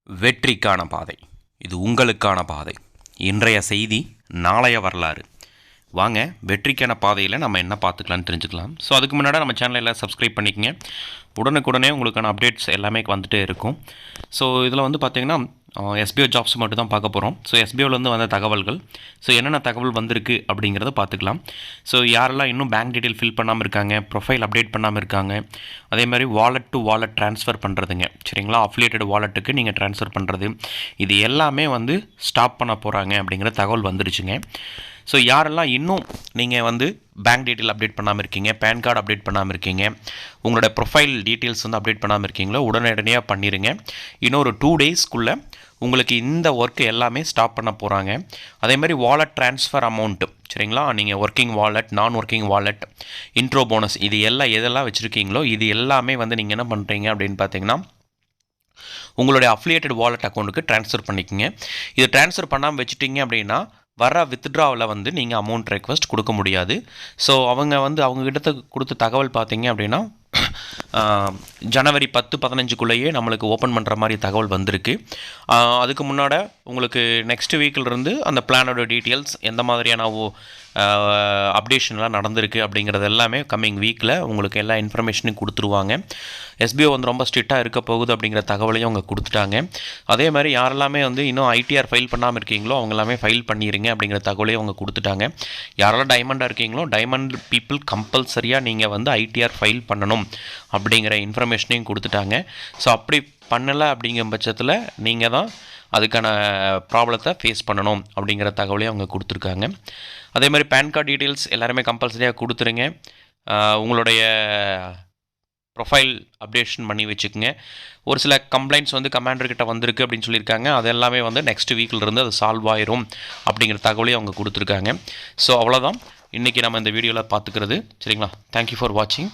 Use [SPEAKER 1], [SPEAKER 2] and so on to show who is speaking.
[SPEAKER 1] வெற்றிக்கான பாதை, இது உங்களுக்கான பாதை. இன்றைய செய்தி, நாளைய வரலாறு. வாங்க வெற்றிக்கான பாதையில் நம்ம என்ன பார்த்துக்கலான்னு தெரிஞ்சுக்கலாம். ஸோ அதுக்கு முன்னாடி நம்ம சேனலை எல்லாம் சப்ஸ்கிரைப் பண்ணிக்கங்க. உடனுக்குடனே உங்களுக்கான அப்டேட்ஸ் எல்லாமே வந்துகிட்டே இருக்கும். ஸோ இதில் வந்து பார்த்திங்கன்னா எஸ்பிஓ ஜாப்ஸ் மட்டும் தான் பார்க்க போகிறோம். ஸோ எஸ்பிஓலேருந்து வந்த தகவல்கள், ஸோ என்னென்ன தகவல் வந்திருக்கு அப்படிங்கிறத பார்த்துக்கலாம். ஸோ யாரெல்லாம் இன்னும் பேங்க் டீட்டெயில் ஃபில் பண்ணாமல் இருக்காங்க, ப்ரொஃபைல் அப்டேட் பண்ணாமல் இருக்காங்க, அதே மாதிரி வாலெட் டு வாலெட் ட்ரான்ஸ்ஃபர் பண்ணுறதுங்க, சரிங்களா, அஃபிலியேட்டட் வாலெட்டுக்கு நீங்கள் ட்ரான்ஸ்ஃபர் பண்ணுறது, இது எல்லாமே வந்து ஸ்டாப் பண்ண போகிறாங்க அப்படிங்கிற தகவல் வந்துருச்சுங்க. ஸோ யாரெல்லாம் இன்னும் நீங்கள் வந்து பேங்க் டீட்டெயில் அப்டேட் பண்ணாமல் இருக்கீங்க, பேன் கார்டு அப்டேட் பண்ணாமல் இருக்கீங்க, உங்களோட ப்ரொஃபைல் டீட்டெயில்ஸ் வந்து அப்டேட் பண்ணாமல் இருக்கீங்களோ உடனடியாக பண்ணிடுங்க. இன்னும் ஒரு 2 டேஸ்க்குள்ளே உங்களுக்கு இந்த ஒர்க்கு எல்லாமே ஸ்டாப் பண்ண போகிறாங்க. அதே மாதிரி வாலெட் ட்ரான்ஸ்ஃபர் அமௌண்ட்டு, சரிங்களா, நீங்கள் ஒர்க்கிங் வாலெட், நான் ஒர்க்கிங் வாலெட், இன்ட்ரோ போனஸ், இது எதெல்லாம் வச்சுருக்கீங்களோ இது எல்லாமே வந்து நீங்கள் என்ன பண்ணுறீங்க அப்படின்னு பார்த்தீங்கன்னா உங்களுடைய அஃபிலியேட்டட் வாலெட் அக்கௌண்ட்டுக்கு ட்ரான்ஸ்ஃபர் பண்ணிக்கோங்க. இது ட்ரான்ஸ்ஃபர் பண்ணாமல் வச்சுட்டிங்க அப்படின்னா வர வித்ட்ராவில் வந்து நீங்கள் அமௌண்ட் ரெக்வஸ்ட் கொடுக்க முடியாது. ஸோ அவங்ககிட்ட கொடுத்த தகவல் பார்த்தீங்க அப்படின்னா ஜனவரி 10-15க்குள்ளேயே நம்மளுக்கு ஓப்பன் பண்ணுற மாதிரி தகவல் வந்திருக்கு. அதுக்கு முன்னாடி உங்களுக்கு நெக்ஸ்ட் வீக்கிலிருந்து அந்த பிளானோட டீட்டெயில்ஸ், எந்த மாதிரியான அப்டேஷன்லாம் நடந்திருக்கு அப்படிங்கிறது எல்லாமே கம்மிங் வீக்கில் உங்களுக்கு எல்லா இன்ஃபர்மேஷனையும் கொடுத்துருவாங்க. எஸ்பிஓ வந்து ரொம்ப ஸ்ட்ரிக்டாக இருக்க போகுது அப்படிங்கிற தகவலையும் அவங்க கொடுத்துட்டாங்க. அதே மாதிரி யாரெல்லாமே வந்து இன்னும் ஐடிஆர் ஃபைல் பண்ணாமல் இருக்கீங்களோ அவங்க எல்லாமே ஃபைல் பண்ணிடுங்க அப்படிங்கிற தகவலையும் அவங்க கொடுத்துட்டாங்க. யாரெல்லாம் டைமண்டாக இருக்கீங்களோ டைமண்ட் பீப்புள் கம்பல்சரியாக நீங்கள் வந்து ஐடிஆர் ஃபைல் பண்ணணும் அப்படிங்கிற இன்ஃபர்மேஷனையும் கொடுத்துட்டாங்க. ஸோ அப்படி பண்ணலை அப்படிங்கிற பட்சத்தில் நீங்கள் தான் அதுக்கான ப்ராப்ளத்தை ஃபேஸ் பண்ணணும் அப்படிங்கிற தகவலையும் அவங்க கொடுத்துருக்காங்க. அதே மாதிரி பேன் கார்டு டீட்டெயில்ஸ் எல்லாருமே கம்பல்சரியாக கொடுத்துருங்க. உங்களுடைய ப்ரொஃபைல் அப்டேஷன் பண்ணி வச்சுக்கோங்க. ஒரு சில கம்ப்ளைண்ட்ஸ் வந்து கமாண்டர்கிட்ட வந்திருக்கு அப்படின்னு சொல்லியிருக்காங்க. அது எல்லாமே வந்து நெக்ஸ்ட் வீக்கிலிருந்து அது சால்வ் ஆயிரும் அப்படிங்கிற தகவலையும் அவங்க கொடுத்துருக்காங்க. ஸோ அவ்வளோதான் இன்றைக்கி நம்ம இந்த வீடியோவில் பார்த்துக்கிறது, சரிங்களா. தேங்க்யூ ஃபார் வாட்சிங்.